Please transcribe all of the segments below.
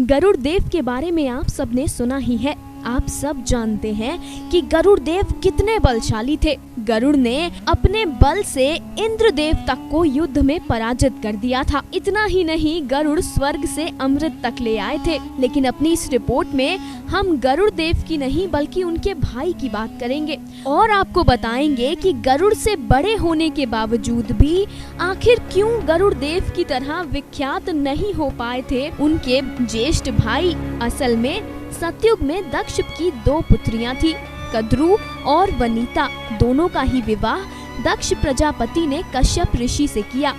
गरुड़ देव के बारे में आप सबने सुना ही है। आप सब जानते हैं कि गरुड़ देव कितने बलशाली थे। गरुड़ ने अपने बल से इंद्रदेव तक को युद्ध में पराजित कर दिया था। इतना ही नहीं, गरुड़ स्वर्ग से अमृत तक ले आए थे। लेकिन अपनी इस रिपोर्ट में हम गरुड़ देव की नहीं बल्कि उनके भाई की बात करेंगे और आपको बताएंगे कि गरुड़ से बड़े होने के बावजूद भी आखिर क्यों गरुड़ देव की तरह विख्यात नहीं हो पाए थे उनके ज्येष्ठ भाई। असल में सतयुग में दक्ष की 2 पुत्रियां थी, कद्रु और वनिता। दोनों का ही विवाह दक्ष प्रजापति ने कश्यप ऋषि से किया।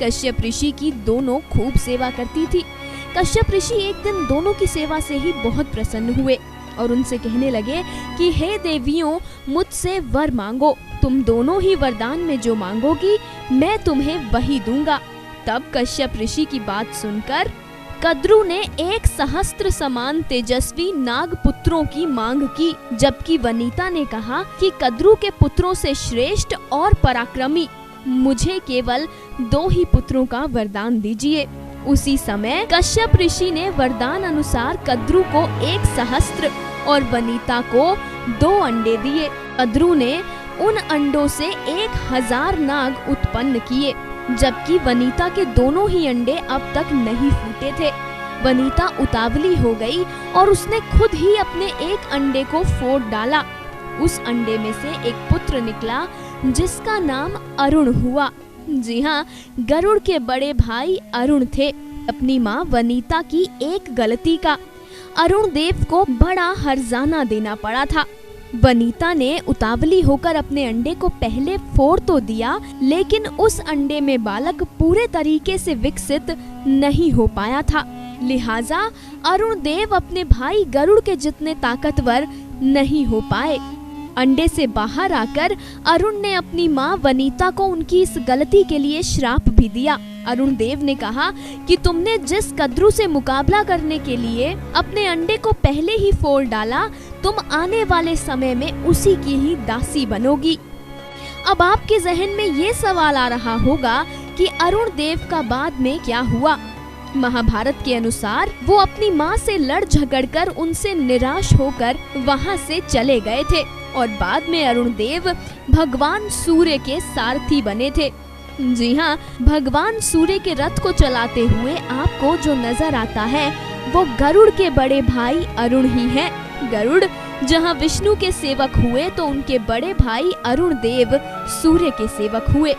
कश्यप ऋषि की दोनों खूब सेवा करती थी। कश्यप ऋषि एक दिन दोनों की सेवा से ही बहुत प्रसन्न हुए और उनसे कहने लगे कि हे देवियों, मुझसे वर मांगो। तुम दोनों ही वरदान में जो मांगोगी मैं तुम्हें वही दूंगा। तब कश्यप ऋषि की बात सुनकर कद्रु ने 1 सहस्त्र समान तेजस्वी नाग पुत्रों की मांग की, जबकि वनिता ने कहा कि कद्रु के पुत्रों से श्रेष्ठ और पराक्रमी मुझे केवल 2 ही पुत्रों का वरदान दीजिए। उसी समय कश्यप ऋषि ने वरदान अनुसार कद्रु को 1 सहस्त्र और वनिता को 2 अंडे दिए। कद्रु ने उन अंडों से 1000 नाग उत्पन्न किए, जबकि वनिता के दोनों ही अंडे अब तक नहीं फूटे थे। वनिता उतावली हो गई और उसने खुद ही अपने 1 अंडे को फोड़ डाला। उस अंडे में से एक पुत्र निकला जिसका नाम अरुण हुआ। जी हाँ, गरुड़ के बड़े भाई अरुण थे। अपनी माँ वनिता की एक गलती का अरुण देव को बड़ा हर्जाना देना पड़ा था। वनिता ने उतावली होकर अपने अंडे को पहले फोड़ तो दिया, लेकिन उस अंडे में बालक पूरे तरीके से विकसित नहीं हो पाया था। लिहाजा अरुण देव अपने भाई गरुड़ के जितने ताकतवर नहीं हो पाए। अंडे से बाहर आकर अरुण ने अपनी माँ वनिता को उनकी इस गलती के लिए श्राप भी दिया। अरुण देव ने कहा कि तुमने जिस कद्रु से मुकाबला करने के लिए अपने अंडे को पहले ही फोड़ डाला, तुम आने वाले समय में उसी की ही दासी बनोगी। अब आपके जहन में ये सवाल आ रहा होगा कि अरुण देव का बाद में क्या हुआ। महाभारत के अनुसार वो अपनी माँ से लड़ झगड़कर उनसे निराश होकर वहाँ से चले गए थे और बाद में अरुण देव भगवान सूर्य के सारथी बने थे। जी हाँ, भगवान सूर्य के रथ को चलाते हुए आपको जो नजर आता है वो गरुड़ के बड़े भाई अरुण ही है। गरुड़ जहाँ विष्णु के सेवक हुए तो उनके बड़े भाई अरुण देव सूर्य के सेवक हुए।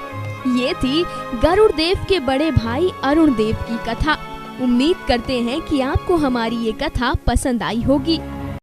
ये थी गरुड़ देव के बड़े भाई अरुण देव की कथा। उम्मीद करते हैं कि आपको हमारी ये कथा पसंद आई होगी।